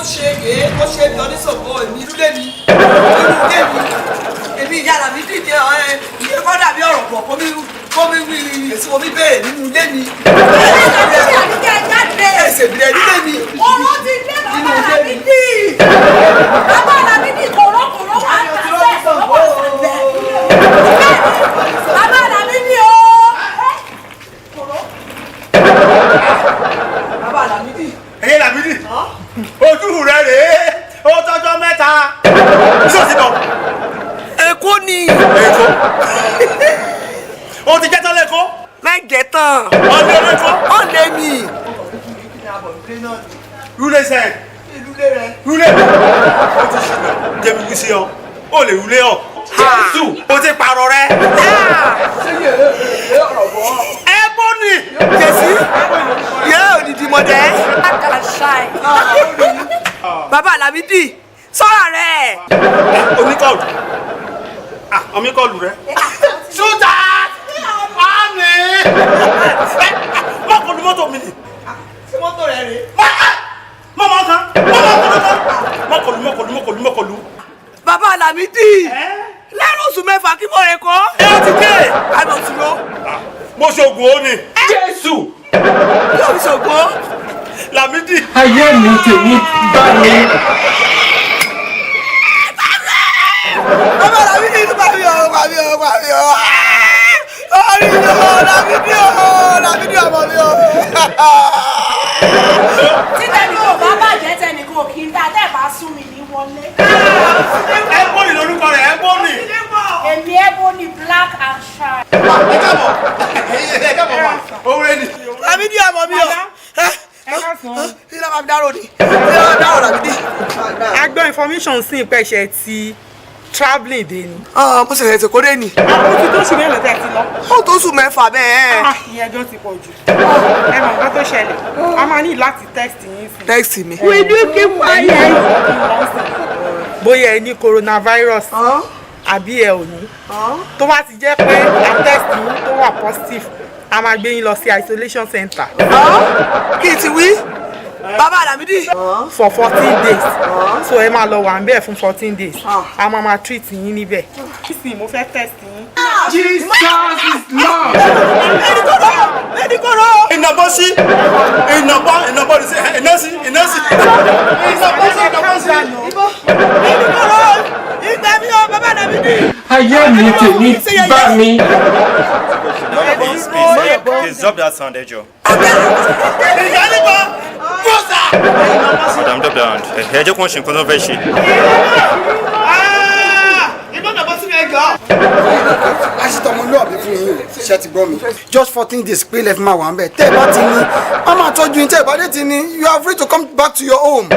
ṣe é ó ṣe bí ọdún sọ̀kọ́ ìlú lẹ́mi èmi ìyá làmí dìde ìyẹn kọ́ dàbí ọ̀rọ̀ pọ̀ kó mi wí èsì omi bẹ́ẹ̀ nínú ilé mi. ẹsẹ̀ ìbílẹ̀ nílé mi. ọ̀rọ̀ ti dé bàbá làmí dì. bàbá làmí dì kòrókòró wà á kà sẹ́ẹ̀ lọ́wọ́ sàgbẹ́. bàbá làmí dì o. bàbá làmí dì. ẹ̀yin làmí dì ojú rẹ rèé ó tọ́jọ́ mẹ́ta ṣọ́ọ̀ṣì bọ̀. Èkó ni. Èkó o ti jẹ́ tán lẹ́kọ́. mẹ́jẹ tán. ọ̀lẹ́ lẹ́kọ́. ọ̀lẹ́ mi. rúlé sẹ́ẹ̀. ìlúlé rẹ. rúlé o ti ṣùgbọ́n jẹ́bi kú sí ọ o lè rúlé ọ. jésù o ti pààrọ̀ rẹ. ṣé yẹ ọ̀rọ̀ bọ̀. ẹ bọ́ ni. jèsì yẹ òdìdí mọ̀dẹ́. bàbá Lámídì sọ́ra rẹ̀. oníkọlù oníkọlù rẹ. ṣúta máàmì mọ́kànlú mọ́tò mi ni. ṣé mọ́tò rẹ̀ rè. mọ́mọ́ kan mọ́kànlú. bàbá Lámídì lẹ́rù oṣù mẹ́fà kí mo rẹ̀ kọ́. ẹ ó ti dé. àbẹ̀ òsì lọ. mo ṣoògùn ó ní. Jésù. yóò fi ṣògbọ́n. Lámídì. Ayé mi tèmi bá mi. bàbá Lámídì tó bá mi ọ̀ orí mi ọ̀ Lámídì ọmọ mi ọ̀. títẹ̀ ní kò bá bàjẹ́ tẹnì kò kí n dá tẹ́ bá sún mi ní wọlé. Ebony lórúkọ rẹ̀ Ebony. èmi Ebony black and shine. ẹ káàbọ̀ ma owó ẹni. Lámídì ọmọ mi ọ̀. ilé máa fi dárò ni ilé máa dárò Lámídì. a gbọ́ information sí ìpẹ́ṣẹ̀ ti travelling dé ni. mo ṣẹ̀ṣẹ̀ ti kó dé ni. ó ti tó oṣù mélòó tẹ́ ti lọ. ó tó oṣù mẹ́fà bẹ́ẹ̀. ìyẹn ẹjọ́ ti pọ̀ jù. ẹ mọ̀ nǹkan tó ṣẹlẹ̀ a máa ní láti text yín sí. text mi. we do keep quiet. bóyá ẹ ní coronavirus àbí ẹ ò ní. tó bá ti jẹ́ pé a test yín tó wà positive a máa gbé yín lọ sí isolation center. kí n ti wí. bàbá Lámídì. for 14 days. so ẹ máa lọ wà ń bẹ̀ fún 14 days. a máa treat yín níbẹ̀. nísìnyí mo fẹ́ test yín. Jesus is Lord. ẹni kọ́rọ́. ìnàbọ̀ sí ìnàbọ̀ sí ìnàsí. ìgbà mi ò bàbá Lámídì. Ayé mi tèmi bá mi. Please drop that sound, Ejo. ìyá nípa bọ́sà. Madam, drop that sound. Ejo kò ń ṣe nǹkan tó fẹ́ ṣe. ìbọn nàbọ̀ sí mi ẹjọ́. aṣítọ́mọlúwàbí fún yín ṣe ti gbọ́ mi just 14 days pé lẹ́fí máa wà ń bẹ̀ tẹ́ ẹ bá ti ní wọ́n máa tọ́jú yín tẹ́ ẹ bá dé ti ní you are free to come back to your home.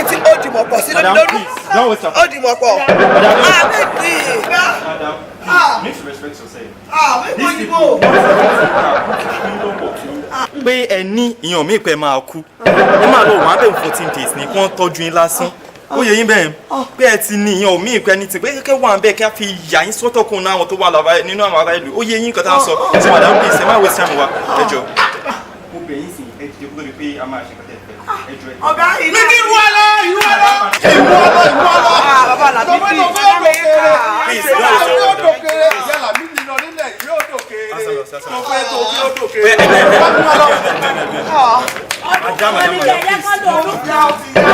ìtì ó dìmọ̀ pọ̀ sí lórí ó dìmọ̀ pọ̀. àmì tì í. Need to respect yourself. àmì ìbò. Pé ẹ ní ìyàn mi pé máa kú. Ẹ máa lọ wọ́n á bẹ̀ 14 days ní kí wọ́n tọ́jú yín lásán. Ó yẹ yín bẹ́ẹ̀ pé ẹ ti ní ìyàn mi pé ní ti pé kẹ́kẹ́ wà ń bẹ́ẹ̀ kí a fi yà yín sọ́tọ̀ kún náà àwọn tó wà lára nínú àwọn ará ìlú. Ó yẹ yín nǹkan tá a sọ. So madam please ẹ má waste time wa. Ẹ jọ̀ọ́. Mo bẹ̀ yín sí ẹ jẹ́ kó lórí pé a máa ṣe kọ́tẹ́ fẹ́. Ẹ jọ̀ọ́ ẹ. ọ̀gá ìlú. mi kì í wọ́ lọ. bàbá Lámídì. Please don't waste time. ìyá Lámídì lọ nílẹ̀ yóò dòkèrè. mo fẹ́ tó kí ó dòkèrè. Madam, ọdún kan ní kẹ̀yẹ́ kọ́ lóorùn.